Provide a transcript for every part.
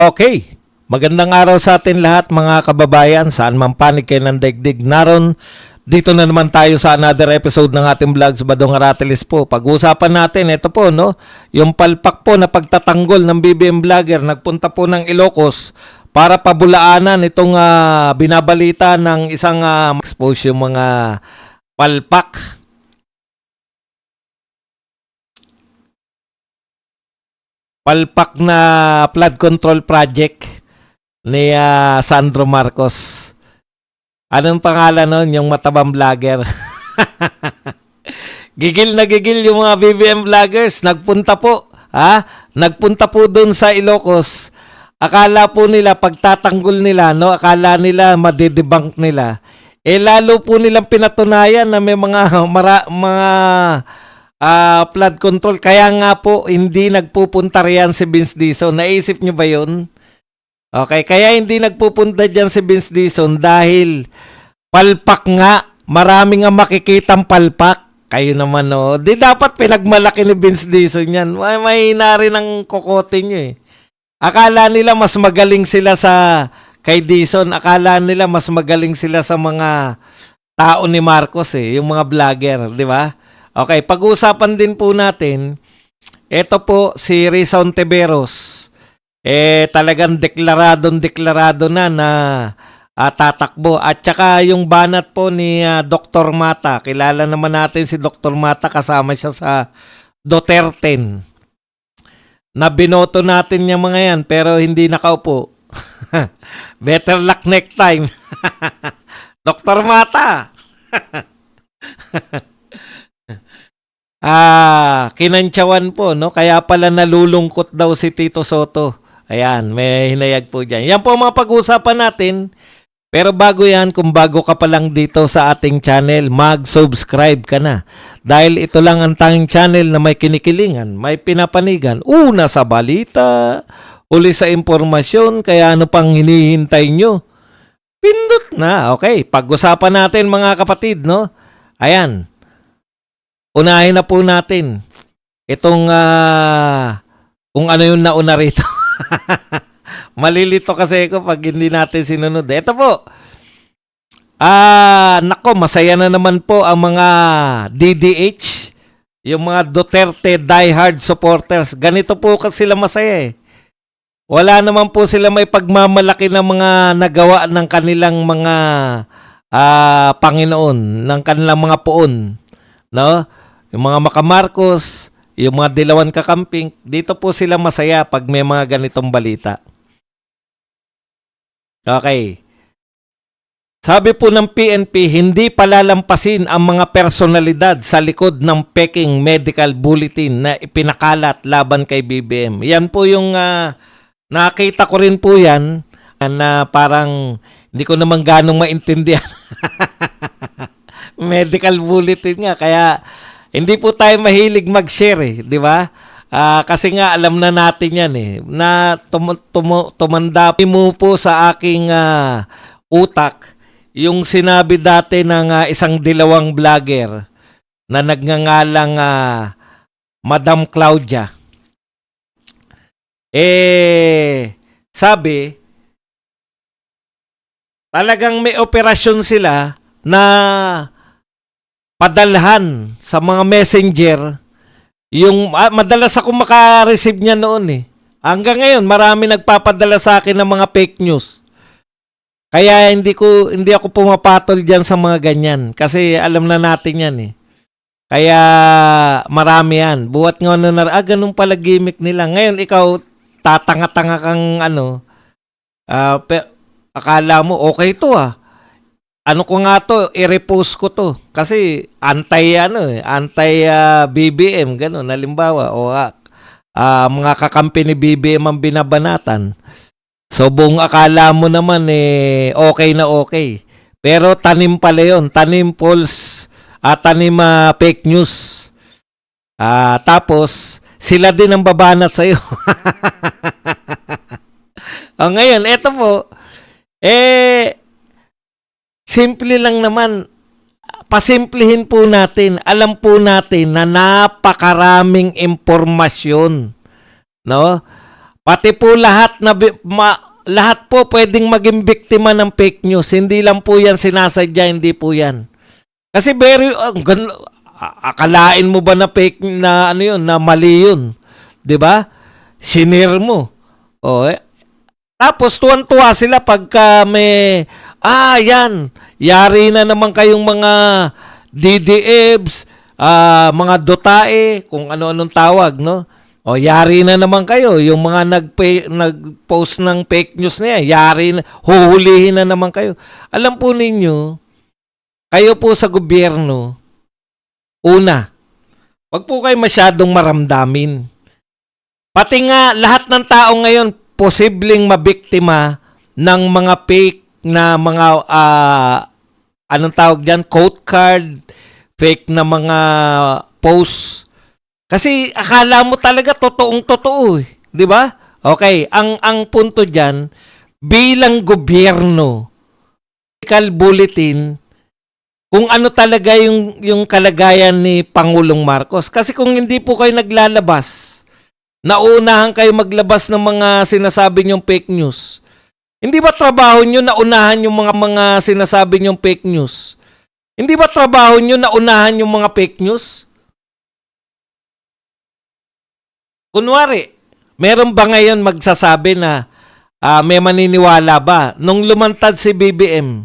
Okay, magandang araw sa atin lahat mga kababayan, saan man panig kayo ng daigdig naron. Dito na naman tayo sa another episode ng ating vlog sa Badong Aratilis po. Pag-uusapan natin, ito po, no, yung palpak po na pagtatanggol ng BBM vlogger. Nagpunta po ng Ilocos para pabulaanan itong binabalita ng isang expose yung mga palpak. Palpak na flood control project ni Sandro Marcos. Anong pangalan nun? Yung matabang vlogger. Gigil na gigil yung mga BBM vloggers. Nagpunta po. Nagpunta po dun sa Ilocos. Akala po nila, pagtatanggol nila, no? Akala nila, madidebunk nila. Lalo po nilang pinatunayan na may mga flood control. Kaya nga po, hindi nagpupunta riyan si Vince Dizon. Naisip nyo ba yun? Okay, kaya hindi nagpupunta dyan si Vince Dizon dahil palpak nga. Marami nga makikitang palpak. Kayo naman, no? Di dapat pinagmalaki ni Vince Dizon yan. May rin ang kokote nyo eh. Akala nila mas magaling sila sa kay Dizon. Akala nila mas magaling sila sa mga tao ni Marcos eh. Yung mga vlogger, di ba? Okay, pag-uusapan din po natin, ito po si Risa Ontiveros, talagang deklarado na tatakbo. At saka yung banat po ni Dr. Mata, kilala naman natin si Dr. Mata, kasama siya sa Duterte. Na binoto natin yung mga yan, pero hindi nakaupo. Better luck next time. Dr. Mata! Kinantsawan po, no? Kaya pala nalulungkot daw si Tito Soto. Ayan, may hinayag po dyan. Yan po mga pag-usapan natin. Pero bago yan, kung bago ka pa lang dito sa ating channel, mag-subscribe ka na. Dahil ito lang ang tanging channel na may kinikilingan, may pinapanigan. Una sa balita, uli sa impormasyon, kaya ano pang hinihintay nyo? Pindot na. Okay, pag-usapan natin mga kapatid, no? Ayan. Unahin na po natin itong kung ano yung nauna rito. Malilito kasi ako pag hindi natin sinunod. Ito po. Nako, masaya na naman po ang mga DDH, yung mga Duterte diehard supporters. Ganito po kasi sila masaya eh. Wala naman po sila may pagmamalaki ng mga nagawa ng kanilang mga Panginoon, ng kanilang mga puon. No? Yung mga Makamarcos, yung mga Dilawan Kakamping, dito po sila masaya pag may mga ganitong balita. Okay. Sabi po ng PNP, hindi palalampasin ang mga personalidad sa likod ng Peking Medical Bulletin na ipinakalat laban kay BBM. Yan po yung nakita ko rin po yan na parang hindi ko naman ganong maintindihan. Medical Bulletin nga, kaya hindi po tayo mahilig mag-share eh, di ba? Kasi nga alam na natin yan eh, na tumanda mo po sa aking utak yung sinabi dati ng isang dilawang vlogger na nagngangalang Madam Claudia. Sabi, talagang may operasyon sila na padalhan sa mga messenger yung madalas ako maka-receive niya noon eh. Hanggang ngayon marami nagpapadala sa akin ng mga fake news. Kaya hindi ako pumapatol diyan sa mga ganyan kasi alam na natin yan eh. Kaya marami yan. Buhat nga ganun pala gimmick nila. Ngayon ikaw tatanga-tanga kang akala mo okay to ano ko nga to, i-repost ko to. Kasi anti BBM, gano'n, halimbawa. O mga kakampi ni BBM ang binabanatan. So buong akala mo naman okay na okay. Pero tanim pala yun. Tanim false, tanim fake news. Tapos, sila din ang babanat sa'yo. Ngayon, eto po, simple lang naman, pasimplihin po natin. Alam po natin na napakaraming impormasyon, no? Pati po lahat lahat po pwedeng maging biktima ng fake news. Hindi lang po yan sinasadya, hindi po yan. Kasi akalain mo ba na fake na ano yun, na mali yun? 'Di ba? Shinare mo. Oh, tapos tuwan-tuwa sila pagka may yan, yari na naman kayong mga DDEBs, mga dotae, kung ano-anong tawag, no? O yari na naman kayo, yung mga nag-post ng fake news na yan, yari na, huhulihin na naman kayo. Alam po ninyo, kayo po sa gobyerno, una, wag po kayo masyadong maramdamin. Pati nga lahat ng tao ngayon posibleng mabiktima ng mga fake na mga anong tawag diyan, quote card, fake na mga posts. Kasi akala mo talaga totoong totoo, 'di ba? Okay, ang punto diyan, bilang gobyerno, political bulletin kung ano talaga yung kalagayan ni Pangulong Marcos. Kasi kung hindi po kayo naglalabas, nauunahan kayo maglabas ng mga sinasabi niyong fake news. Hindi ba trabaho niyo na unahan yung mga sinasabi niyong fake news? Hindi ba trabaho niyo na unahan yung mga fake news? Kunwari, meron ba ngayon magsasabi na may maniniwala ba? Nung lumantad si BBM,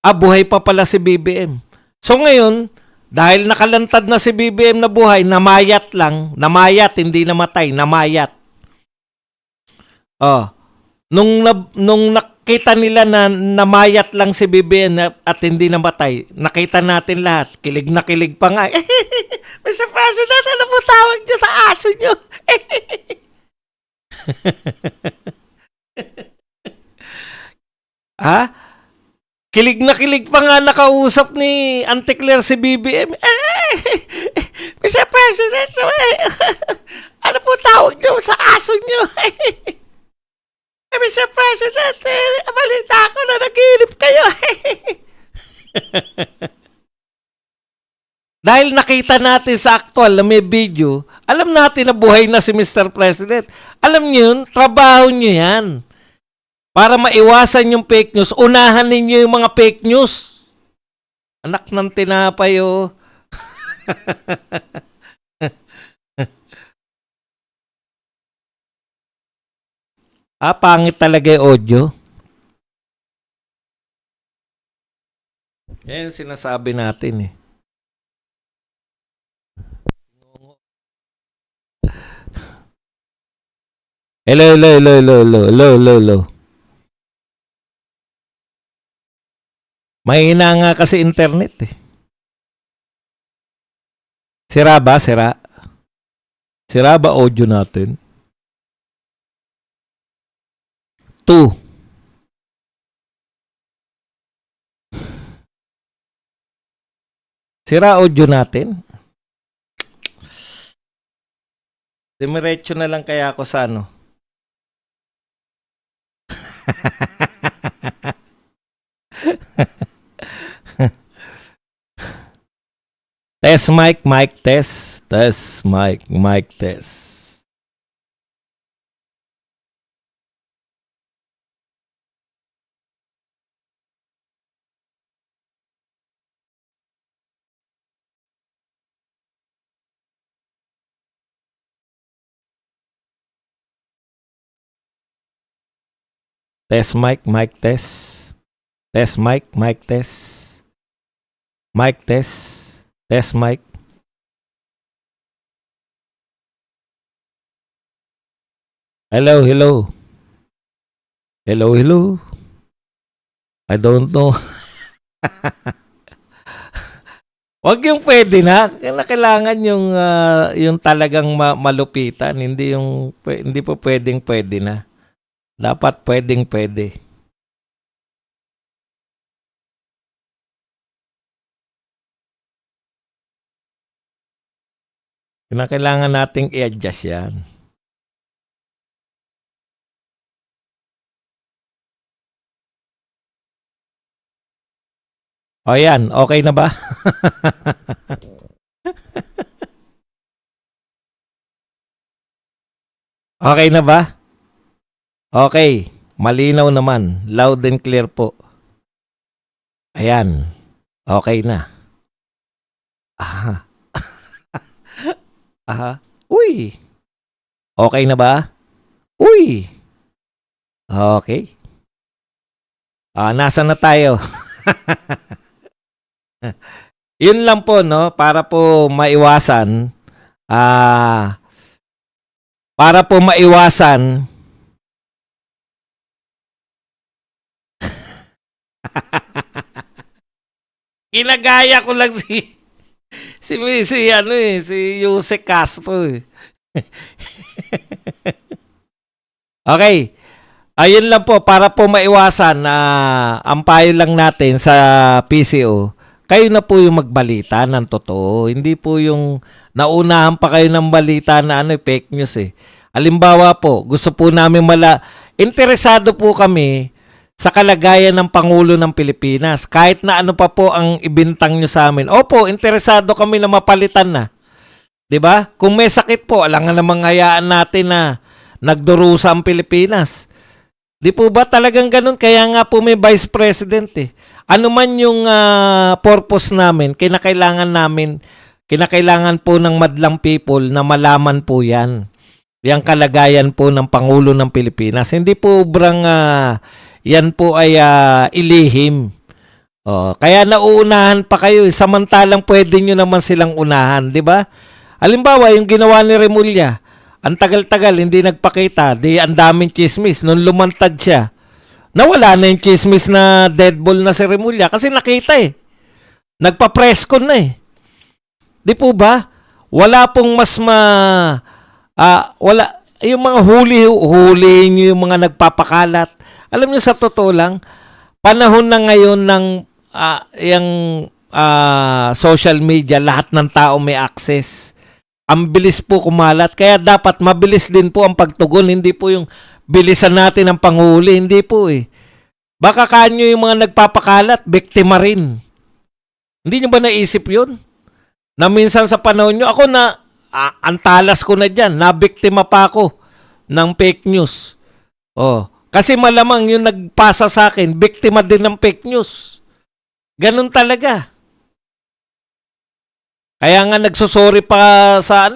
buhay pa pala si BBM. So ngayon, dahil nakalantad na si BBM na buhay, namayat lang. Namayat, hindi namatay. Namayat. Nung nakita nila na namayat lang si BBM at hindi namatay, nakita natin lahat. Kilig na kilig pa nga. Mr. President, ano po tawag niyo sa aso niyo? Kilig na kilig pa nga nakausap ni Auntie Claire si BBM. Mr. President, ano po tawag niyo sa aso niyo? Mr. President, balita ko na nag-iinip kayo. Dahil nakita natin sa actual na may video, alam natin na buhay na si Mr. President. Alam niyo yun, trabaho niyo yan. Para maiwasan yung fake news, unahan ninyo yung mga fake news. Anak ng tinapay, oh. Pangit talaga yung audio. Yan yung sinasabi natin, eh. Hello. Mahina nga kasi internet, eh. Sira ba? Sira ba audio natin? 2. Sira audio natin? Dimiretso na lang kaya ako sa ano? Test mic test. Test mic test. Test mic test. Test mic test. Mic test. Test mic. Hello. I don't know. Wag yung pwede na. Kailangan yung talagang malupitan, hindi po pwede na. Dapat pwede. Kailangan nating i-adjust yan. O yan, okay na ba? Okay na ba? Okay. Malinaw naman. Loud and clear po. Ayan. Okay na. Aha. Aha. Uy. Okay na ba? Uy. Okay. Nasa na tayo? Yun lang po, no? Para po maiwasan. Para po maiwasan. Ginagaya ko lang si Jose Castro eh. Okay. Ayun lang po, para po maiwasan na ang payo lang natin sa PCO, kayo na po yung magbalita ng totoo. Hindi po yung naunahan pa kayo ng balita na fake news eh. Halimbawa po, gusto po namin interesado po kami sa kalagayan ng Pangulo ng Pilipinas. Kahit na ano pa po ang ibintang nyo sa amin. Opo, interesado kami na mapalitan na. 'Di ba? Kung may sakit po, alangan namang hayaan natin na nagdurusa ang Pilipinas. Di po ba talagang ganun? Kaya nga po may Vice President eh. Ano man yung purpose namin, kinakailangan po ng madlang people na malaman po yan. Yang kalagayan po ng Pangulo ng Pilipinas. Hindi po yan po ay ilihim. Kaya nauunahan pa kayo. Samantalang pwede nyo naman silang unahan. Di ba? Halimbawa, yung ginawa ni Remulla, ang tagal-tagal, hindi nagpakita. Di ang daming chismis. Nung lumantad siya, nawala na yung chismis na deadball na si Remulla kasi nakita eh. Nagpa-press con na eh. Di po ba? Wala pong wala. Yung mga huli nyo yung mga nagpapakalat. Alam nyo sa totoo lang, panahon na ngayon ng social media, lahat ng tao may access. Ang bilis po kumalat. Kaya dapat mabilis din po ang pagtugon. Hindi po yung bilisan natin ang panghuli. Hindi po eh. Baka kanyo yung mga nagpapakalat, biktima rin. Hindi nyo ba naisip yun? Na minsan sa panahon nyo, ako na, antalas ko na dyan. Nabiktima pa ako ng fake news. Kasi malamang yung nagpasa sa akin, biktima din ng fake news. Ganun talaga. Kaya nga nagsusorry pa sa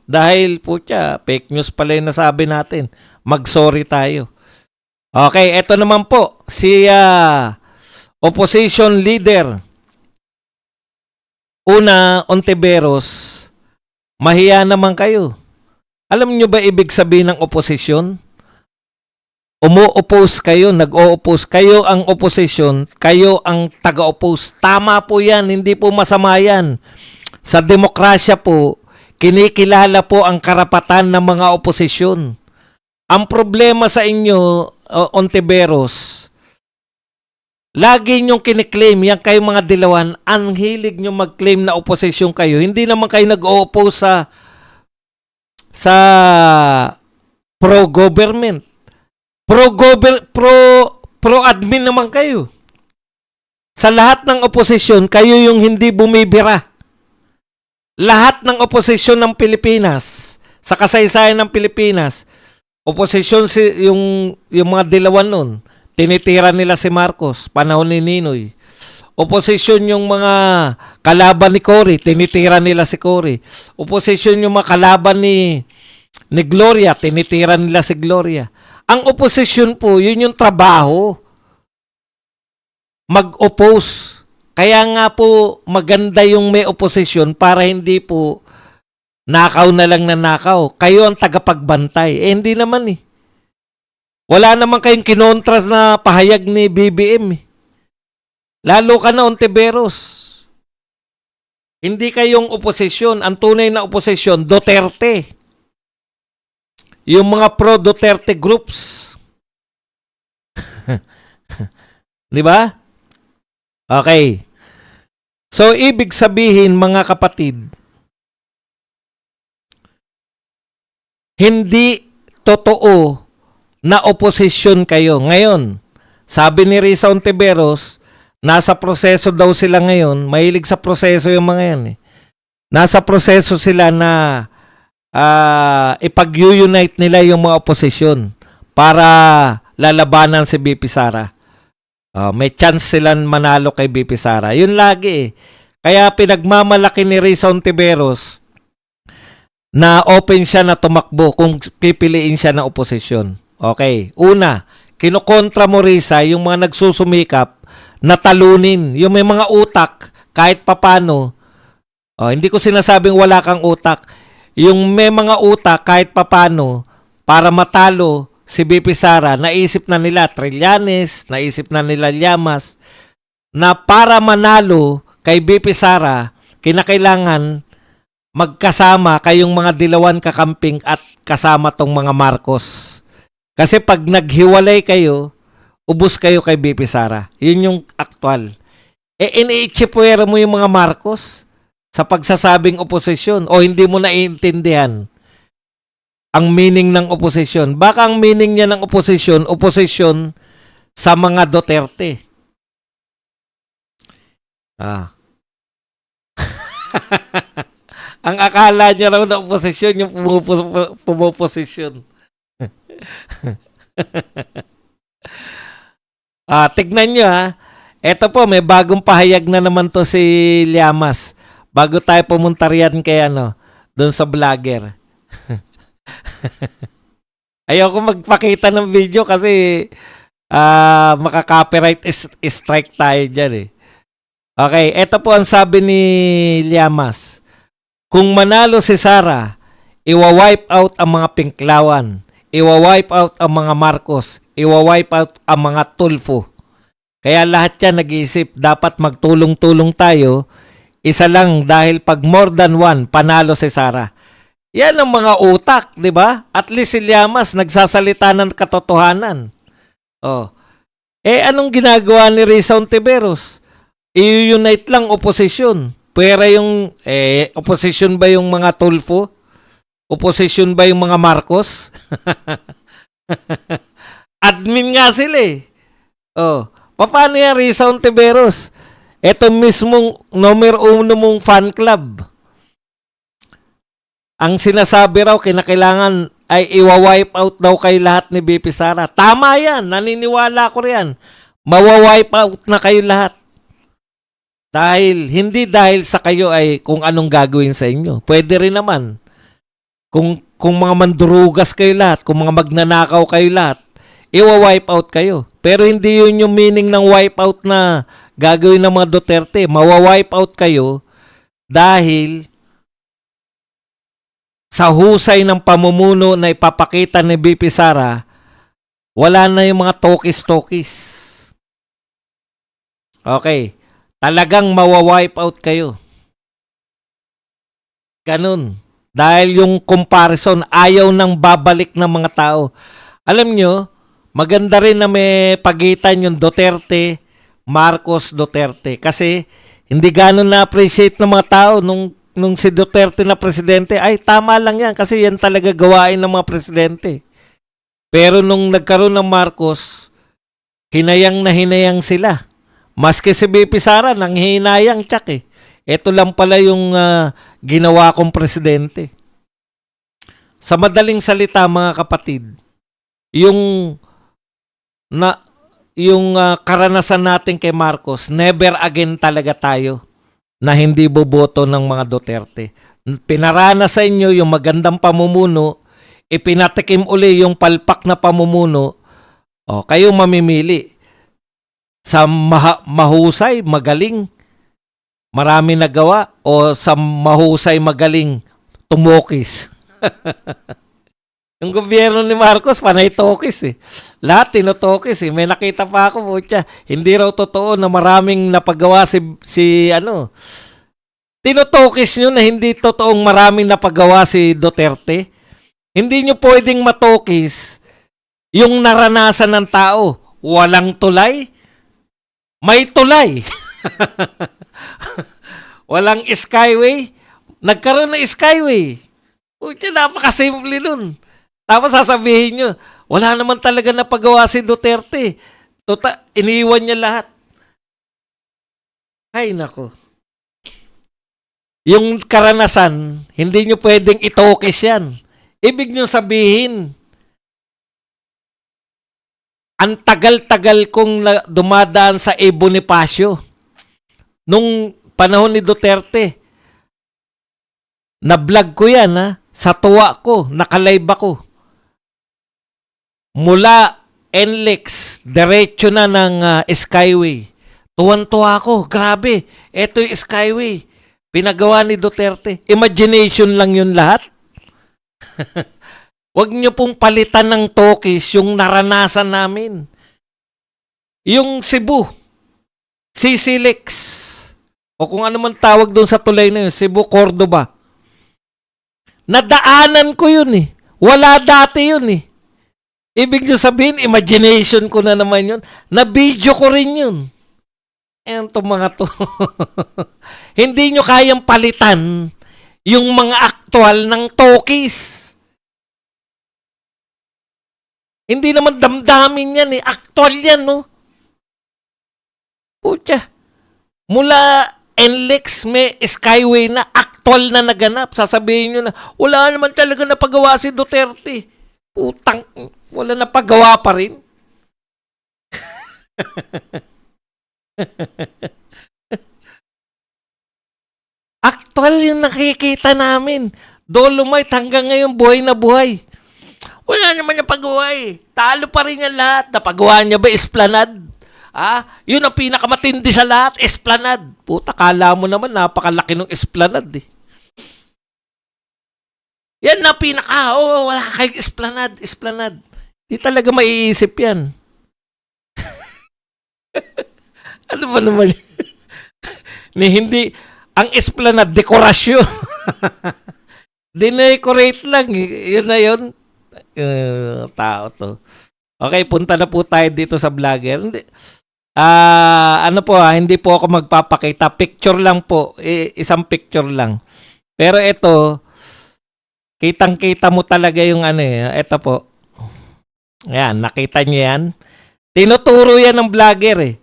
dahil fake news pala yung nasabi natin. Mag-sorry tayo. Okay, eto naman po. Si opposition leader. Una, Ontiveros. Mahiya naman kayo. Alam nyo ba ibig sabihin ng oposisyon? Umu-oppose kayo, nag-o-oppose. Kayo ang opposition, kayo ang taga-oppose. Tama po yan, hindi po masama yan. Sa demokrasya po, kinikilala po ang karapatan ng mga oposisyon. Ang problema sa inyo, Ontiveros, lagi nyong kiniklaim, yan kayo mga dilawan, ang hilig nyo mag-claim na oposisyon kayo. Hindi naman kayo nag-o-oppose sa pro-government. Pro-admin naman kayo. Sa lahat ng oposisyon, kayo yung hindi bumibira. Lahat ng oposisyon ng Pilipinas, sa kasaysayan ng Pilipinas, oposisyon yung mga dilawan nun, tinitira nila si Marcos, panahon ni Ninoy. Oposisyon yung mga kalaban ni Cory, tinitira nila si Cory. Oposisyon yung mga kalaban ni Gloria, tinitira nila si Gloria. Ang oposisyon po, yun yung trabaho. Mag-oppose. Kaya nga po maganda yung may oposisyon para hindi po nakaw na lang na nakaw. Kayo ang tagapagbantay. Hindi naman eh. Wala naman kayong kinontras na pahayag ni BBM eh. Lalo ka na, Ontiveros. Hindi kayong oposisyon. Ang tunay na oposisyon, Duterte. Yung mga pro-Duterte groups. Di ba? Okay. So, ibig sabihin, mga kapatid, hindi totoo na oposisyon kayo. Ngayon, sabi ni Risa Ontiveros, nasa proseso daw sila ngayon. Mahilig sa proseso yung mga yan eh. Nasa proseso sila na ipag-unite nila yung mga oposisyon para lalabanan si BP Sara. May chance silang manalo kay BP Sara. Yun lagi eh. Kaya pinagmamalaki ni Risa Hontiveros na open siya na tumakbo kung pipiliin siya ng oposisyon. Okay. Una, kinukontra mo Risa yung mga nagsusumikap na talunin. Yung may mga utak kahit papano. Hindi ko sinasabing wala kang utak. Yung may mga utak kahit papano para matalo si BP Sara, naisip na nila Trillanes, naisip na nila Llamas, na para manalo kay BP Sara, kinakailangan magkasama kayong mga dilawan kakamping at kasama tong mga Marcos. Kasi pag naghiwalay kayo, ubos kayo kay BP Sara. Yun yung aktual. Iniitsipuera mo yung mga Marcos sa pagsasabing oposisyon o hindi mo naiintindihan ang meaning ng oposisyon. Baka ang meaning niya ng oposisyon sa mga Duterte. Ang akala niya raw na oposisyon yung pumuposisyon. Tignan nyo ha. Eto po, may bagong pahayag na naman to si Llamas. Bago tayo pumunta riyan kay doon sa vlogger. Ayoko magpakita ng video kasi maka-copyright strike tayo dyan eh. Okay, eto po ang sabi ni Llamas. Kung manalo si Sara, iwa-wipe out ang mga Pinklawan, iwa-wipe out ang mga Marcos, iwa-wipe out ang mga Tulfo. Kaya lahat yan nag-iisip, dapat magtulong-tulong tayo. Isa lang dahil pag more than one, panalo si Sara. Yan ang mga utak, di ba? At least si Llamas nagsasalita ng katotohanan. Anong ginagawa ni Risa Hontiveros? I-unite lang oposisyon. Pwera yung, oposisyon ba yung mga Tulfo? Oposisyon ba yung mga Marcos? Admin nga sila eh. Paano yan, Risa Hontiveros? Ito mismong numero 1 mong fan club. Ang sinasabi raw, kinakailangan ay iwa-wipe out daw kay lahat ni BP Sara. Tama yan, naniniwala ko riyan. Mawa-wipe out na kayo lahat. Hindi dahil sa kayo ay kung anong gagawin sa inyo. Pwede rin naman. Kung mga mandurugas kayo lahat, kung mga magnanakaw kayo lahat, iwa-wipe out kayo. Pero hindi yun yung meaning ng wipe out na gagawin ng mga Duterte. Mawa-wipe out kayo dahil sa husay ng pamumuno na ipapakita ni BP Sara, wala na yung mga tokis-tokis. Okay. Talagang mawa-wipe out kayo. Ganun. Dahil yung comparison, ayaw nang babalik ng mga tao. Alam nyo, maganda rin na may pagitan yung Duterte, Marcos Duterte. Kasi hindi ganun na-appreciate ng mga tao nung si Duterte na presidente. Ay, tama lang yan kasi yan talaga gawain ng mga presidente. Pero nung nagkaroon ng Marcos, hinayang na hinayang sila. Maski si BP Sara, nang hinayang tsak eh. Ito lang pala yung ginawa kong presidente. Sa madaling salita mga kapatid, yung karanasan natin kay Marcos, never again talaga tayo na hindi boboto ng mga Duterte. Pinarana sa inyo yung magandang pamumuno, ipinatikim uli yung palpak na pamumuno, kayo mamimili. Sa mahusay, magaling, marami nagawa, o sa mahusay, magaling, tumokis. Yung gobyerno ni Marcos, panay tokis eh. Lahat tinotokis eh. May nakita pa ako, putya, hindi raw totoo na maraming napagawa si tinotokis nyo na hindi totoong maraming napagawa si Duterte. Hindi nyo pwedeng matokis yung naranasan ng tao. Walang tulay, may tulay. Walang skyway, nagkaroon ng skyway. Putya, napakasimple nun. Tapos sasabihin nyo, wala naman talaga napagawa si Duterte. Iniiwan niya lahat. Ay, nako. yung karanasan, hindi nyo pwedeng itokis yan. Ibig nyo sabihin, ang tagal-tagal kong dumadaan sa E. Bonifacio nung panahon ni Duterte. Na-vlog ko yan, ha? Sa tuwa ko, nakalive ako. Mula NLEX, diretso na ng Skyway. Tuwan-tuwa ako, grabe. Ito yung Skyway. Pinagawa ni Duterte. Imagination lang yun lahat. Huwag nyo pong palitan ng tokis yung naranasan namin. Yung Cebu, CCLEX, o kung ano man tawag doon sa tulay na yun, Cebu, Cordoba. Nadaanan ko yun eh. Wala dati yun eh. Ibig nyo sabihin, imagination ko na naman yun. Na-video ko rin yun. Ayan itong mga to. Hindi nyo kayang palitan yung mga aktual ng tokis. Hindi naman damdamin yan eh. Aktual yan, no? Pucha. Mula NLEX, may Skyway na aktual na naganap. Sasabihin nyo na, wala naman talaga napagawa si Duterte. Putang, wala napagawa pa rin. Aktual yung nakikita namin. Dolomite hanggang ngayon buhay na buhay. Wala naman napagawa eh. Talo pa rin yan lahat. Napagawa niya ba Esplanade? Yun ang pinakamatindi sa lahat, Esplanade. Puta, kala mo naman napakalaki ng Esplanade eh. Yan na wala kayong Esplanade. Di talaga maiisip yan. Ano ba naman yun? Hindi, ang Esplanade, dekorasyon. Dinecorate lang. Yun na yun. Tao to. Okay, punta na po tayo dito sa vlogger. Ano po hindi po ako magpapakita. Picture lang po. Isang picture lang. Pero ito, kitang-kita mo talaga yung ano eh. Ito po. Ayan, nakita niyo yan. Tinuturo yan ng vlogger eh.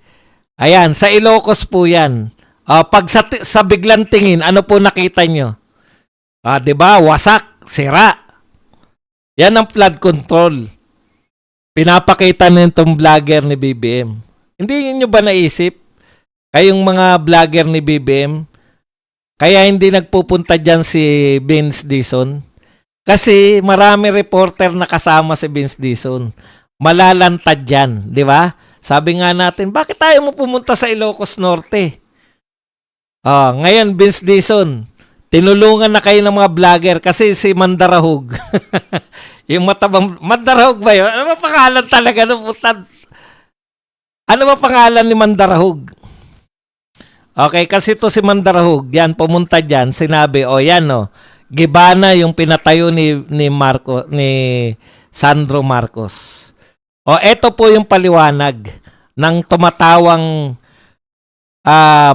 Ayan, sa Ilocos po yan. Pag sa biglang tingin, ano po nakita nyo? 'Di ba? Wasak, sira. Yan ang flood control. Pinapakita nitong vlogger ni BBM. Hindi nyo ba naisip? Kayong mga vlogger ni BBM, kaya hindi nagpupunta dyan si Vince Dizon? Kasi marami reporter na kasama si Vince Dizon. Malalantad dyan, di ba? Sabi nga natin, bakit tayo mo pumunta sa Ilocos Norte? Ngayon, Vince Dizon, tinulungan na kayo ng mga vlogger kasi si Mandarahog. Yung matabang, Mandarahog ba yun? Ano ba pangalan talaga? Ano ba pangalan ni Mandarahog? Okay, kasi to si Mandarahog, yan, pumunta dyan, sinabi, yan Gibana yung pinatayo ni Sandro Marcos. Ito po yung paliwanag ng tumatawang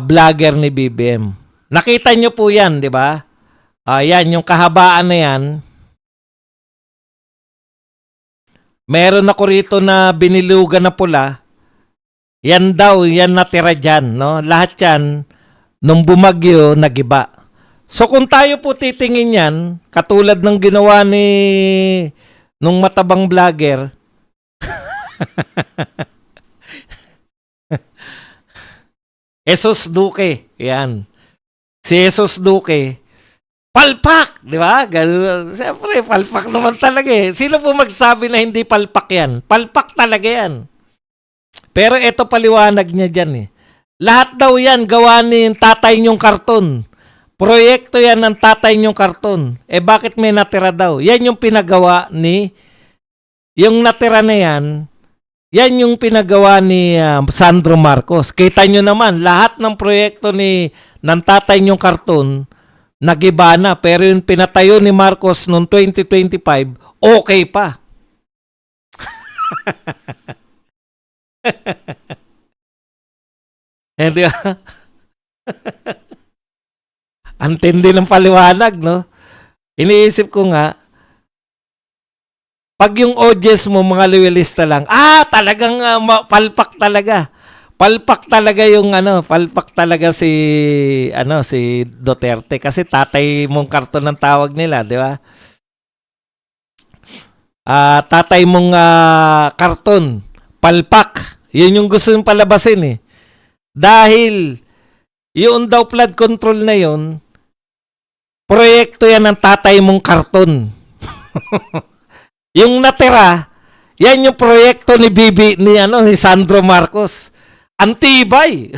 vlogger ni BBM. Nakita nyo po yan, di ba? Yan, yung kahabaan na yan. Meron ako rito na binilugan na pula. Yan daw, yan natira dyan. No? Lahat yan, nung bumagyo, nagiba. So kung tayo po titingin yan, katulad ng ginawa nung matabang vlogger, Jesus Duque, yan. Si Jesus Duque, palpak, di ba? Siyempre, palpak naman talaga eh. Sino po magsabi na hindi palpak yan? Palpak talaga yan. Pero ito paliwanag niya dyan eh. Lahat daw yan gawa ni tatay niyong karton. Proyekto yan ng tatay niyong karton. Bakit may natira daw? Yan yung pinagawa yung natira na yan yung pinagawa ni Sandro Marcos. Kita nyo naman, lahat ng proyekto ng tatay niyong karton, nagiba na. Pero yung pinatayo ni Marcos noong 2025, okay pa. Hindi ba? Ang tindi ng paliwanag, no? Iniisip ko nga, pag yung audience mo, mga loyalista lang, talagang palpak talaga. Palpak talaga yung palpak talaga si Duterte kasi tatay mong karton ng tawag nila, di ba? Tatay mong karton, palpak. Yun yung gusto yung palabasin eh. Dahil yung daw flood control na yun, proyekto yan ng tatay mong karton. Yung natira, yan yung proyekto ni ni Sandro Marcos. Antibay.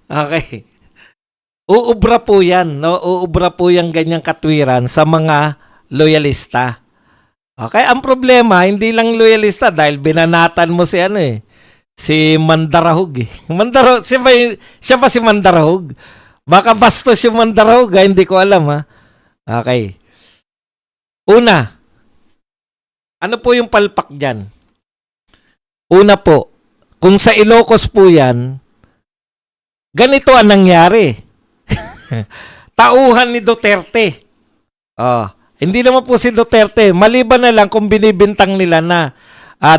Okay. Uubra po yan, no? Uubra po yung ganyang katwiran sa mga loyalista. Okay, ang problema, hindi lang loyalista dahil binanatan mo si Mandarahog eh. Mandarahog, siya ba si Mandarahog? Baka bastos yung Mandarahog, hindi ko alam ha. Okay. Una, ano po yung palpak dyan? Una po, kung sa Ilocos po yan, ganito ang nangyari. Tauhan ni Duterte. Hindi naman po si Duterte. Maliban na lang kung binibintang nila na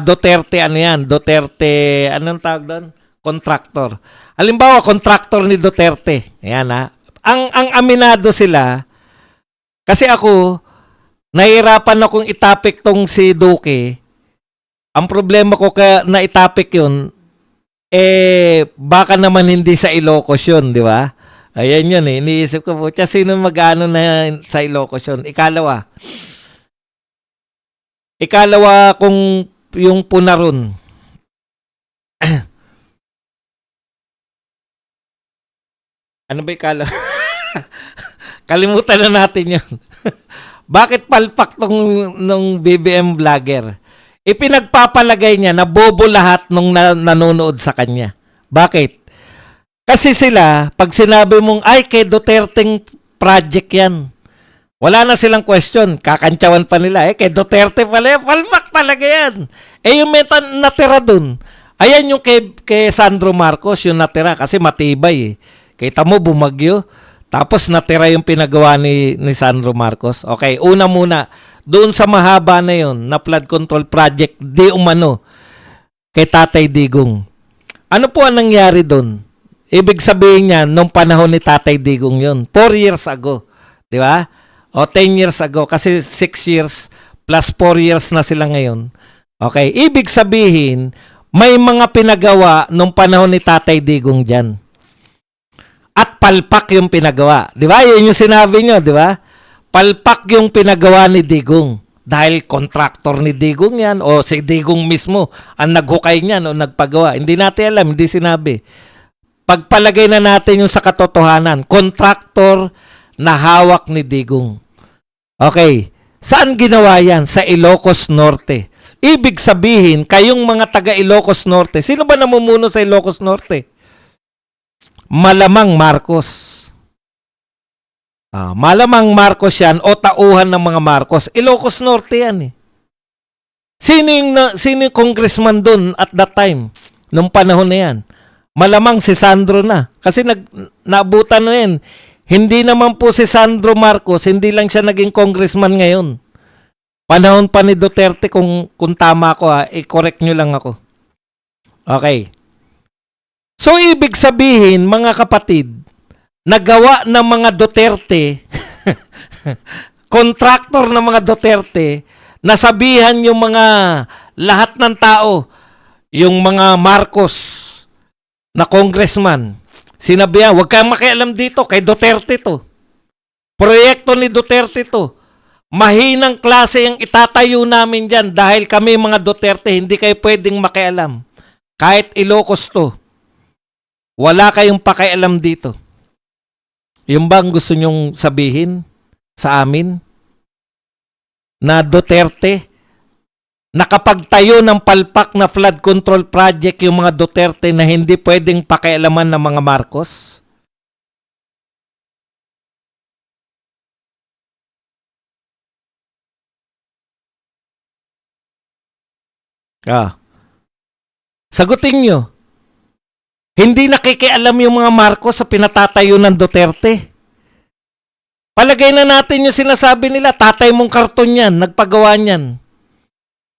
Duterte Duterte, anong tawag doon? Contractor. Halimbawa, contractor ni Duterte. Ayan ha. Ang aminado sila, kasi ako, nahihirapan akong itapik tong si Duque. Ang problema ko kaya na itapik yun, baka naman hindi sa Ilocos yun, di ba? Ayan yun eh. Iniisip ko po, sino mag-ano na sa Ilocos yun? Ikalawa kung yung Punaron. Ano ba ikalawa? Kalimutan na natin yun. Bakit palpak nung BBM vlogger? Ipinagpapalagay niya na bobo lahat nung nanonood sa kanya. Bakit? Kasi sila, pag sinabi mong, ay, kay Duterteng project yan. Wala na silang question. Kakantsawan pa nila. Kay Duterte pala yan. Palpak talaga yan. Yung natira dun. Ayan yung kay Sandro Marcos, yung natira. Kasi matibay eh. Kita mo, bumagyo. Tapos natira yung pinagawa ni Sandro Marcos. Okay, una muna. Doon sa mahaba na yon na flood control project, di umano kay Tatay Digong. Ano po ang nangyari doon? Ibig sabihin niya, nung panahon ni Tatay Digong yon, 4 years ago. Di ba? O 10 years ago. Kasi 6 years plus 4 years na sila ngayon. Okay, ibig sabihin, may mga pinagawa nung panahon ni Tatay Digong dyan. At palpak yung pinagawa. Di ba? Yun yung sinabi nyo, di ba? Palpak yung pinagawa ni Digong. Dahil contractor ni Digong yan o si Digong mismo ang naghukay niyan o nagpagawa. Hindi natin alam, hindi sinabi. Pagpalagay na natin yung sa katotohanan, contractor na hawak ni Digong. Okay, saan ginawa yan? Sa Ilocos Norte. Ibig sabihin, kayong mga taga Ilocos Norte, sino ba namumuno sa Ilocos Norte? Malamang Marcos. Malamang Marcos yan o tauhan ng mga Marcos. Ilocos Norte yan eh. Sino yung congressman doon at that time? Nung panahon na yan? Malamang si Sandro na. Kasi naabutan na yan. Hindi naman po si Sandro Marcos, hindi lang siya naging congressman ngayon. Panahon pa ni Duterte, kung tama ko i-correct nyo lang ako. Okay. So, ibig sabihin, mga kapatid, nagawa ng mga Duterte, contractor ng mga Duterte, nasabihan yung mga lahat ng tao, yung mga Marcos na congressman, sinabihan, huwag kang makialam dito, kay Duterte to. Proyekto ni Duterte to. Mahinang klase yung itatayo namin dyan dahil kami mga Duterte, hindi kayo pwedeng makialam. Kahit Ilocos to. Wala kayong pakialam dito. Yung bang gusto nyong sabihin sa amin? Na Duterte, nakapagtayo ng palpak na flood control project yung mga Duterte na hindi pwedeng pakialaman ng mga Marcos? Sagutin nyo. Hindi nakikialam yung mga Marcos sa pinatatayo ng Duterte. Palagay na natin yung sinasabi nila, tatay mong karton yan, nagpagawa niyan.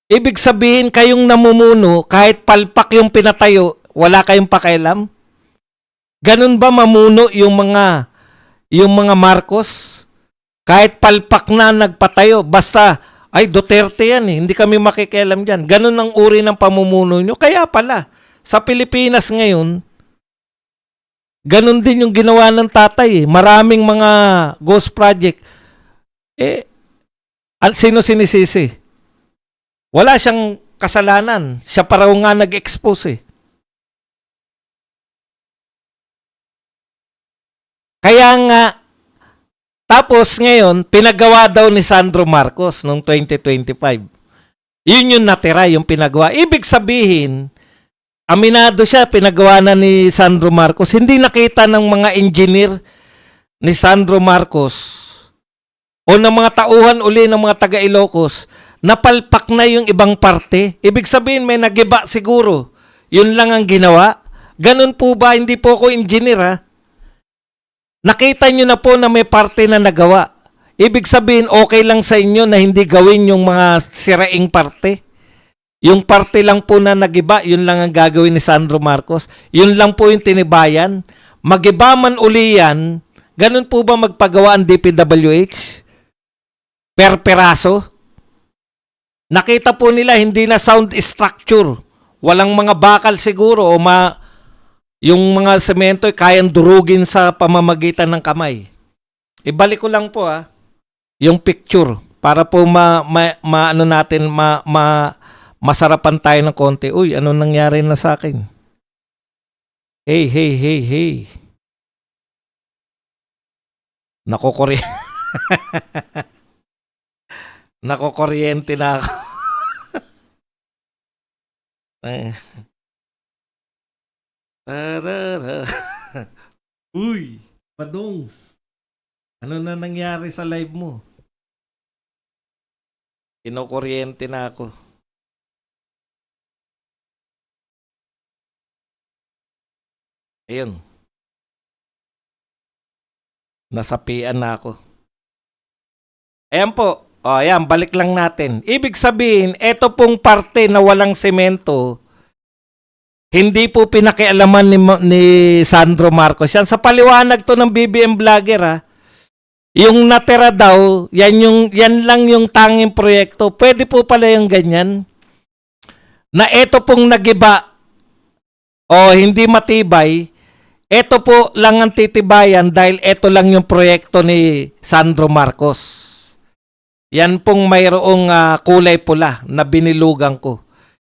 Ibig sabihin, kayong namumuno, kahit palpak yung pinatayo, wala kayong pakialam? Ganun ba mamuno yung mga Marcos? Kahit palpak na nagpatayo, basta, ay Duterte yan eh, hindi kami makikialam dyan. Ganun ang uri ng pamumuno nyo. Kaya pala, sa Pilipinas ngayon, ganun din yung ginawa ng tatay eh. Maraming mga ghost project. Sino sinisisi? Wala siyang kasalanan. Siya pa raw nga nag-expose eh. Kaya nga, tapos ngayon, pinagawa daw ni Sandro Marcos noong 2025. Yun yung natira, yung pinagawa. Ibig sabihin, aminado siya, pinagawa na ni Sandro Marcos. Hindi nakita ng mga engineer ni Sandro Marcos o ng mga tauhan uli ng mga taga Ilocos, napalpak na yung ibang parte. Ibig sabihin, may nagiba siguro. Yun lang ang ginawa. Ganun po ba? Hindi po ako engineer ha. Nakita nyo na po na may parte na nagawa. Ibig sabihin, okay lang sa inyo na hindi gawin yung mga siraing parte. Yung parte lang po na nagiba, yun lang ang gagawin ni Sandro Marcos. Yun lang po yung tinibayan. Magiba man uli yan, ganun po ba magpagawa ang DPWH? Per peraso? Nakita po nila, hindi na sound structure. Walang mga bakal siguro o yung mga semento ay kayang durugin sa pamamagitan ng kamay. Ibalik ko lang po yung picture para po ano natin masarapan tayo ng konti. Uy, ano nangyari na sa akin? Hey. Nakokuryente na ako. Uy, padongs. Ano na nangyari sa live mo? Kinokuryente na ako. Ayun. Nasapian na ako. Ayan po. O, ayan, balik lang natin. Ibig sabihin, eto pong parte na walang semento, hindi po pinakialaman ni Sandro Marcos. Yan, sa paliwanag to ng BBM Vlogger yung natira daw, yan lang yung tanging proyekto. Pwede po pala yung ganyan. Na eto pong nagiba o hindi matibay, eto po lang ang titibayan dahil eto lang yung proyekto ni Sandro Marcos. Yan pong mayroong kulay pula na binilugan ko.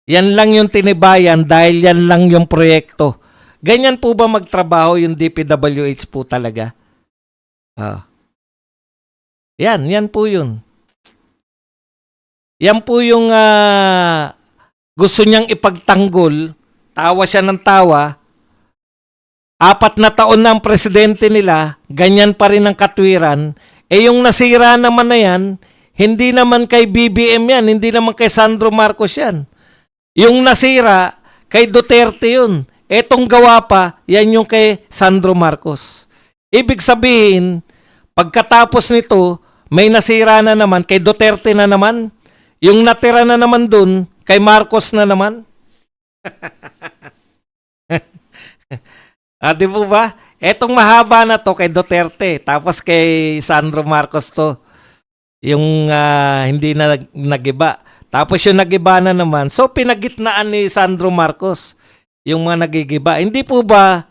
Yan lang yung tinibayan dahil yan lang yung proyekto. Ganyan po ba magtrabaho yung DPWH po talaga? Yan po yun. Yan po yung gusto niyang ipagtanggol. Tawa siya ng tawa. 4 na taon na ang presidente nila, ganyan pa rin ang katwiran. Yung nasira naman na yan, hindi naman kay BBM yan, hindi naman kay Sandro Marcos yan. Yung nasira, kay Duterte yun. Etong gawa pa, yan yung kay Sandro Marcos. Ibig sabihin, pagkatapos nito, may nasira na naman, kay Duterte na naman. Yung natira na naman dun, kay Marcos na naman. Di po ba? Etong mahaba na to kay Duterte, tapos kay Sandro Marcos to. Yung hindi na nagiba. Tapos yung nagiba na naman. So, pinagitnaan ni Sandro Marcos yung mga nagigiba. Hindi po ba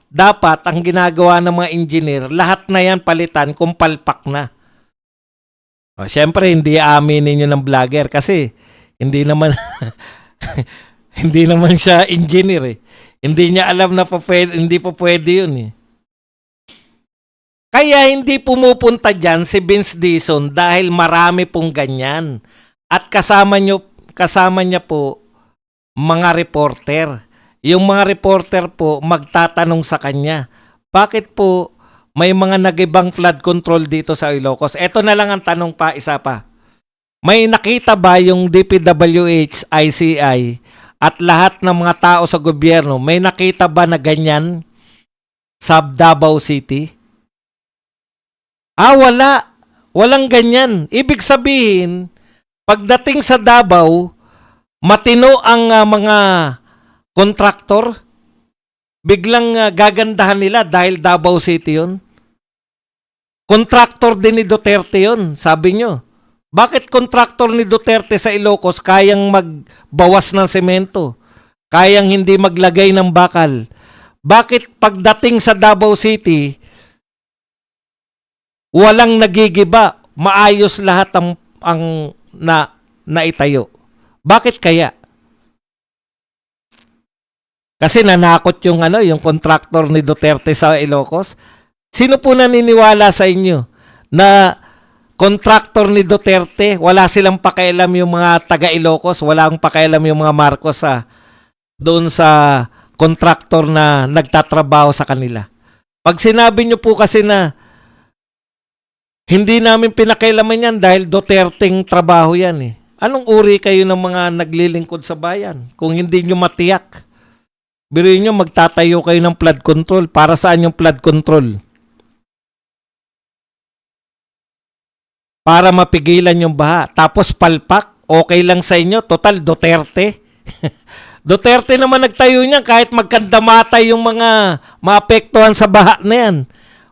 dapat ang ginagawa ng mga engineer, lahat na yan palitan kung palpak na? O, syempre, hindi aminin nyo ng vlogger kasi hindi naman hindi naman siya engineer eh. Hindi niya alam na hindi pa pwede yun eh. Kaya hindi pumupunta dyan si Vince Dizon dahil marami pong ganyan. At kasama niya po mga reporter. Yung mga reporter po magtatanong sa kanya, bakit po may mga nagibang flood control dito sa Ilocos? Ito na lang ang tanong pa, isa pa. May nakita ba yung DPWH, ICI at lahat ng mga tao sa gobyerno, may nakita ba na ganyan sa Davao City? Wala. Walang ganyan. Ibig sabihin, pagdating sa Davao, matino ang mga kontraktor, biglang gagandahan nila dahil Davao City yun. Kontraktor din ni Duterte yun, sabi nyo. Bakit kontraktor ni Duterte sa Ilocos kayang magbawas ng semento? Kayang hindi maglagay ng bakal? Bakit pagdating sa Davao City, walang nagigiba, maayos lahat ang naitayo? Bakit kaya? Kasi nanakot yung kontraktor ni Duterte sa Ilocos. Sino po naniniwala sa inyo na kontraktor ni Duterte, wala silang pakialam yung mga taga Ilocos, walang pakialam yung mga Marcos doon sa kontraktor na nagtatrabaho sa kanila? Pag sinabi nyo po kasi na hindi namin pinakailaman yan dahil Duterteng trabaho yan eh. Anong uri kayo ng mga naglilingkod sa bayan kung hindi nyo matiyak? Biruin nyo, magtatayo kayo ng flood control. Para saan yung flood control? Para mapigilan yung baha. Tapos palpak, okay lang sa inyo. Total, Duterte. Duterte naman nagtayo niyan kahit magkandamatay yung mga maapektuhan sa baha na yan.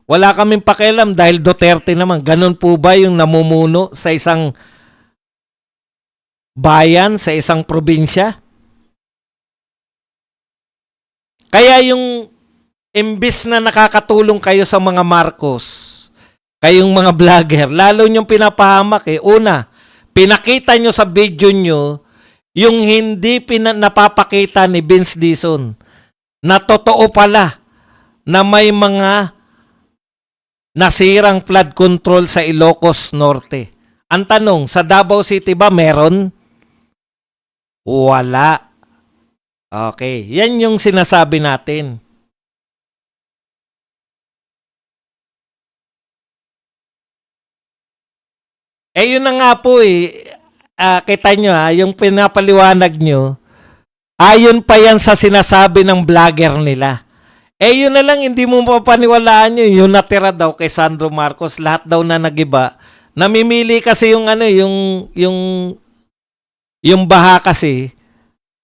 Wala kaming pakialam dahil Duterte naman. Ganun po ba yung namumuno sa isang bayan, sa isang probinsya? Kaya yung imbis na nakakatulong kayo sa mga Marcos, kayong mga vlogger, lalo nyong pinapahamak eh. Una, pinakita nyo sa video nyo yung hindi napapakita ni Vince Dizon na totoo pala na may mga nasirang flood control sa Ilocos Norte. Ang tanong, sa Davao City ba meron? Wala. Okay, yan yung sinasabi natin. Yun na nga po eh. Kita nyo yung pinapaliwanag nyo, ayon pa yan sa sinasabi ng vlogger nila. Yun na lang, hindi mo papaniwalaan nyo. Yung natira daw kay Sandro Marcos, lahat daw na nagiba. Namimili kasi yung yung baha kasi,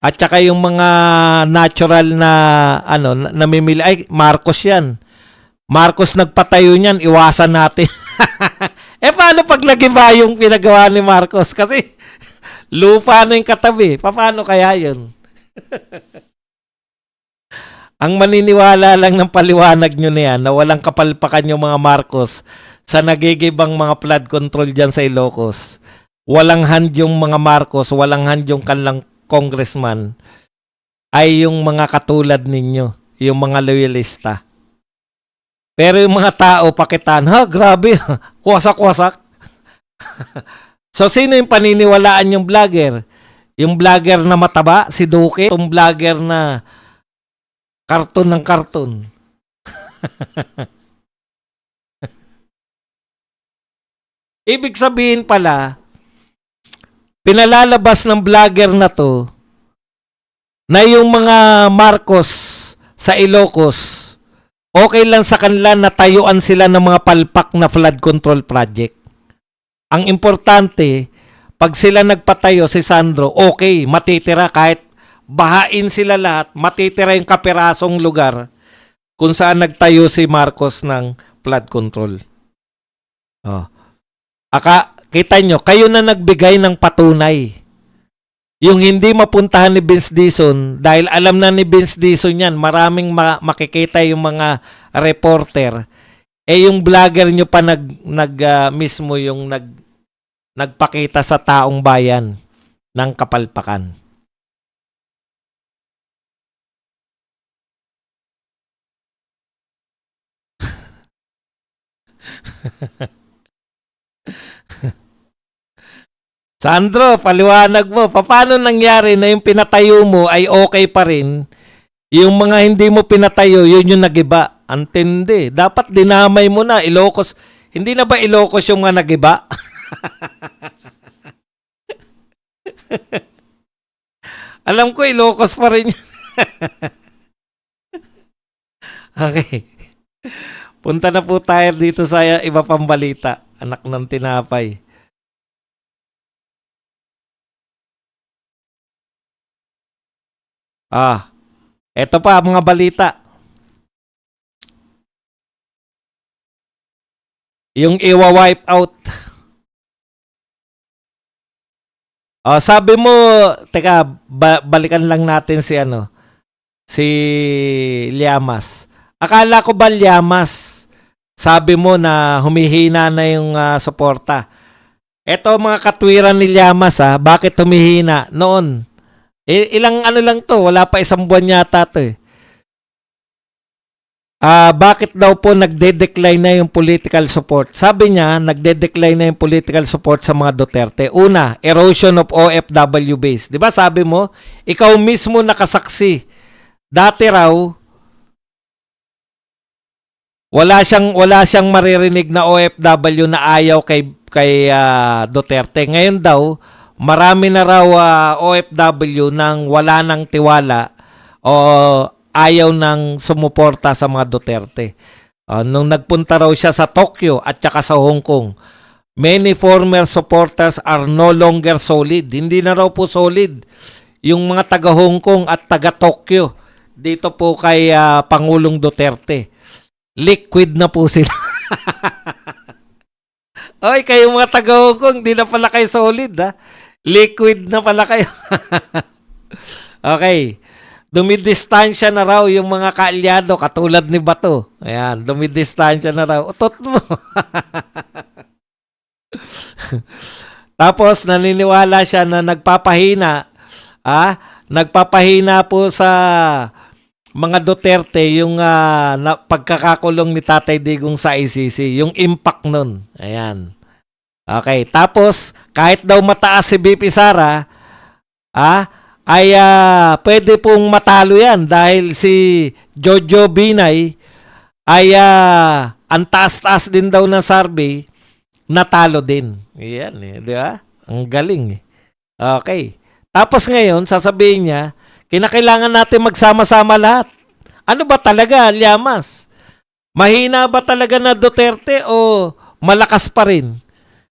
at saka yung mga natural na namimili. Ay, Marcos yan. Marcos nagpatayo niyan, iwasan natin. Paano pag nagiba yung pinagawa ni Marcos? Kasi lupa na yung katabi. Paano kaya yun? Ang maniniwala lang ng paliwanag nyo na yan na walang kapalpakan yung mga Marcos sa nagigibang mga flood control dyan sa Ilocos. Walang hand yung mga Marcos, walang hand yung kanilang congressman, ay yung mga katulad ninyo, yung mga loyalista. Pero yung mga tao, pakitaan, grabe, wasak-wasak. So, sino yung paniniwalaan yung vlogger? Yung vlogger na mataba, si Duque, yung vlogger na karton ng karton. Ibig sabihin pala, pinalalabas ng vlogger na to na yung mga Marcos sa Ilocos, okay lang sa kanila na tayuan sila ng mga palpak na flood control project. Ang importante, pag sila nagpatayo si Sandro, okay, matitira kahit bahain sila lahat, matitira yung kapirasong lugar kung saan nagtayo si Marcos ng flood control. Kita nyo, kayo na nagbigay ng patunay. Yung hindi mapuntahan ni Vince Dizon, dahil alam na ni Vince Dizon yan, maraming makikita yung mga reporter. Yung vlogger nyo pa mismo yung nagpakita sa taong bayan ng kapalpakan. Sandro, paliwanag mo, paano nangyari na yung pinatayo mo ay okay pa rin? Yung mga hindi mo pinatayo, yun yung nagiba. Antindi. Dapat dinamay mo na. Ilocos. Hindi na ba Ilocos yung mga nagiba? Alam ko, Ilocos pa rin. Okay. Punta na po tayo dito sa iba pang balita. Anak ng tinapay. Eto pa mga balita. Yung iwa-wipe out. Sabi mo, teka, balikan lang natin si Llamas. Akala ko ba Llamas? Sabi mo na humihina na yung suporta. Eto mga katwiran ni Llamas bakit humihina noon? Ilang ano lang to, wala pa isang buwan yata to eh. Bakit daw po nagde-decline na yung political support? Sabi niya, nagde-decline na yung political support sa mga Duterte. Una, erosion of OFW base. 'Di ba sabi mo, ikaw mismo nakasaksi. Dati raw wala siyang maririnig na OFW na ayaw kay Duterte. Ngayon daw, marami na raw OFW nang wala nang tiwala o ayaw nang sumuporta sa mga Duterte. Nung nagpunta raw siya sa Tokyo at saka sa Hong Kong, many former supporters are no longer solid. Hindi na raw po solid yung mga taga Hong Kong at taga Tokyo dito po kay Pangulong Duterte. Liquid na po sila. Oy, kayo mga taga Hong Kong, di na pala kayo solid Liquid na pala kayo. Okay. Dumidistansya na raw yung mga kaalyado katulad ni Bato. Ayan, dumidistansya na raw. Utot mo. Tapos naniniwala siya na nagpapahina po sa mga Duterte yung pagkakakulong ni Tatay Digong sa ICC, yung impact nun. Ayan. Okay, tapos kahit daw mataas si BP Sara, ay pwede pong matalo yan dahil si Jojo Binay ay ang taas-taas din daw ng survey, natalo din. Yan di ba? Ang galing Okay. Tapos ngayon, sasabihin niya, kinakailangan natin magsama-sama lahat. Ano ba talaga, Llamas? Mahina ba talaga na Duterte o malakas pa rin?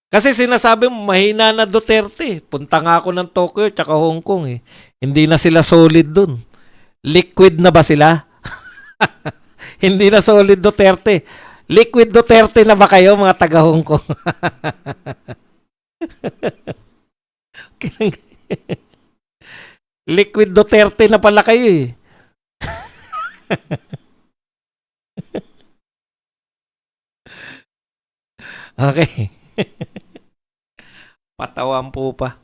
Kasi sinasabi mo, mahina na Duterte. Punta nga ako ng Tokyo tsaka Hong Kong Hindi na sila solid dun. Liquid na ba sila? Hindi na solid Duterte. Liquid Duterte na ba kayo mga taga Hong Kong? Liquid Duterte na pala kayo Okay. Patawan po pa.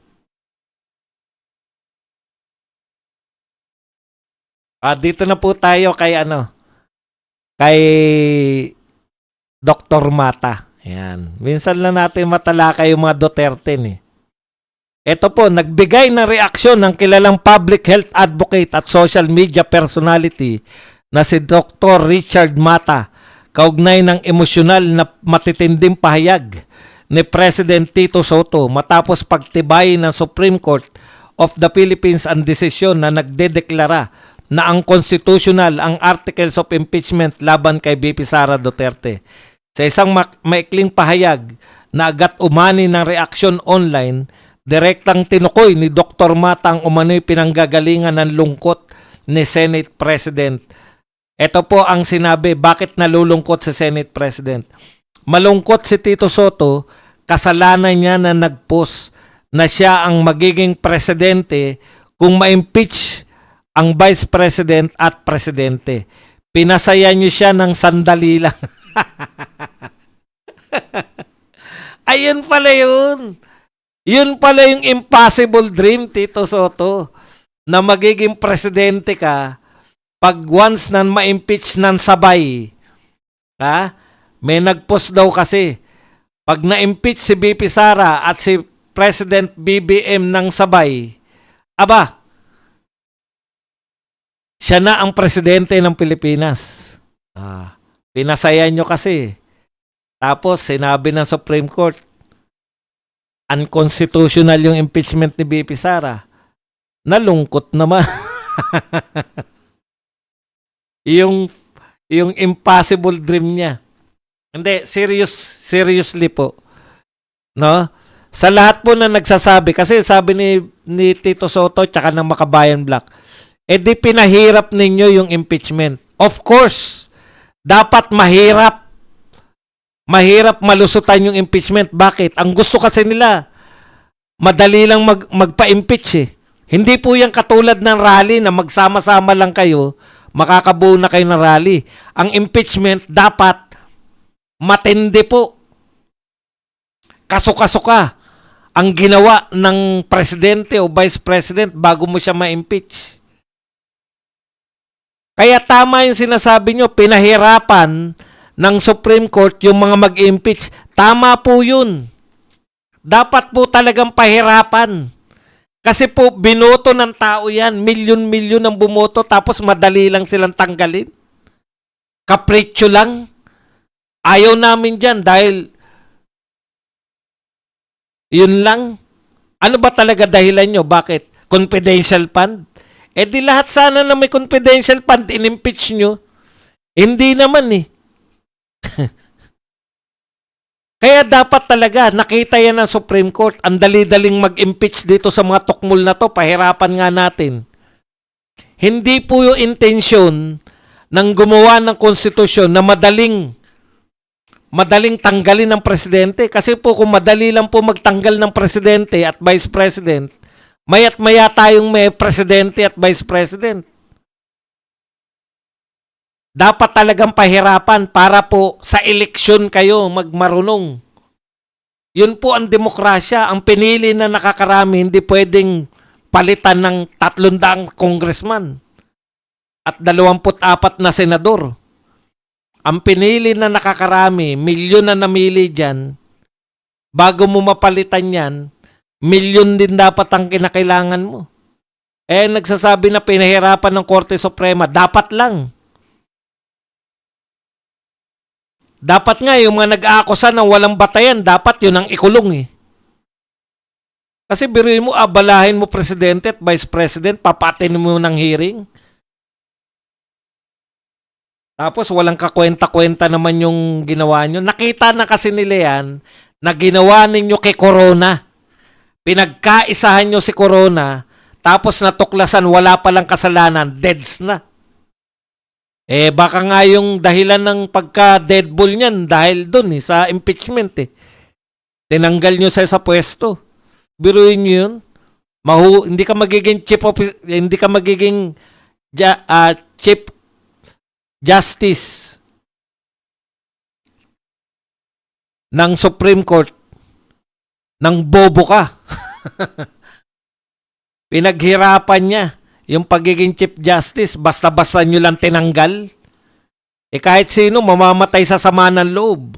Dito na po tayo kay kay Dr. Mata. Ayan. Minsan lang natin matalakay yung mga Duterte Ito po, nagbigay ng reaksyon ng kilalang public health advocate at social media personality na si Dr. Richard Mata kaugnay ng emosyonal na matitinding pahayag ni President Tito Soto matapos pagtibay ng Supreme Court of the Philippines ang desisyon na nagdedeklara na ang constitutional ang articles of impeachment laban kay BP Sara Duterte. Sa isang maikling pahayag na agad umani ng reaksyon online, direktang tinukoy ni Dr. Mata ang umano'y pinanggagalingan ng lungkot ni Senate President. Ito po ang sinabi, bakit nalulungkot si Senate President? Malungkot si Tito Soto, kasalanan niya na nag-post na siya ang magiging presidente kung ma-impeach ang Vice President at Presidente. Pinasaya niyo siya ng sandali lang. Ayun pala yun. Yun pala yung impossible dream, Tito Soto, na magiging presidente ka pag once na ma-impeach ng sabay. May nag-post daw kasi, pag na-impeach si BP Sara at si President BBM ng sabay, siya na ang presidente ng Pilipinas. Pinasaya nyo kasi. Tapos, sinabi ng Supreme Court, unconstitutional yung impeachment ni BP Sara. Nalungkot naman. yung impossible dream niya. Hindi, seriously po. No? Sa lahat po na nagsasabi, kasi sabi ni Tito Soto tsaka ng Makabayan Black, di pinahirap ninyo yung impeachment. Of course, dapat mahirap malusutan yung impeachment. Bakit? Ang gusto kasi nila, madali lang magpa-impeach eh. Hindi po yan katulad ng rally na magsama-sama lang kayo, makakabuo na kayo ng rally. Ang impeachment dapat matindi po. Kaso-kaso ka ang ginawa ng presidente o vice president bago mo siya ma-impeach. Kaya tama yung sinasabi nyo, pinahirapan ng Supreme Court yung mga mag-impeach. Tama po yun. Dapat po talagang pahirapan. Kasi po, binoto ng tao yan. Milyon-milyon ang bumoto tapos madali lang silang tanggalin. Kapritsyo lang. Ayaw namin dyan dahil yun lang. Ano ba talaga dahilan nyo? Bakit? Confidential fund? Di lahat sana na may confidential fund, in-impeach nyo. Hindi naman eh. Kaya dapat talaga, nakita yan ng Supreme Court, ang dali-daling mag-impeach dito sa mga tukmol na to, pahirapan nga natin. Hindi po yung intensyon ng gumawa ng konstitusyon na madaling tanggalin ng presidente. Kasi po kung madali lang po magtanggal ng presidente at vice president, maya't maya tayong may presidente at vice president. Dapat talagang pahirapan para po sa eleksyon kayo magmarunong. Yun po ang demokrasya. Ang pinili na nakakarami, hindi pwedeng palitan ng 300 congressman at 24 na senador. Ang pinili na nakakarami, milyon na namili dyan, bago mo mapalitan yan, milyon din dapat ang kinakailangan mo. Nagsasabi na pinahirapan ng Korte Suprema, dapat lang. Dapat nga yung mga nag-aakusa ng walang batayan, dapat yun ang ikulong eh. Kasi biruin mo, abalahin mo presidente at vice president, papatin mo ng hearing. Tapos walang kakwenta-kwenta naman yung ginawa nyo. Nakita na kasi nila yan na ginawa ninyo kay Corona. Pinagkaisahan nyo si Corona, tapos natuklasan wala palang kasalanan, deads na. Baka nga yung dahilan ng pagka-deadball niyan dahil dun sa impeachment eh. Tinanggal nyo sa pwesto. Biruin nyo yun. Hindi ka magiging chief justice ng Supreme Court ng bobo ka. Pinaghirapan niya yung pagiging Chief Justice, basta-basta nyo lang tinanggal. Kahit sino, mamamatay sa sama ng loob.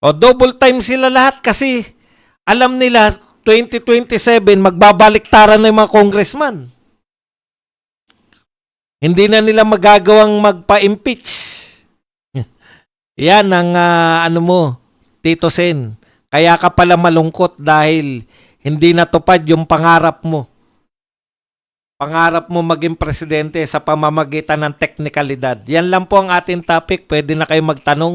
Double time sila lahat kasi alam nila 2027 magbabaliktaran na yung mga congressman. Hindi na nila magagawang magpa-impeach. Yan ang Tito Sen. Kaya ka pala malungkot dahil hindi natupad yung pangarap mo. Pangarap mo maging presidente sa pamamagitan ng teknikalidad. Yan lang po ang ating topic. Pwede na kayo magtanong.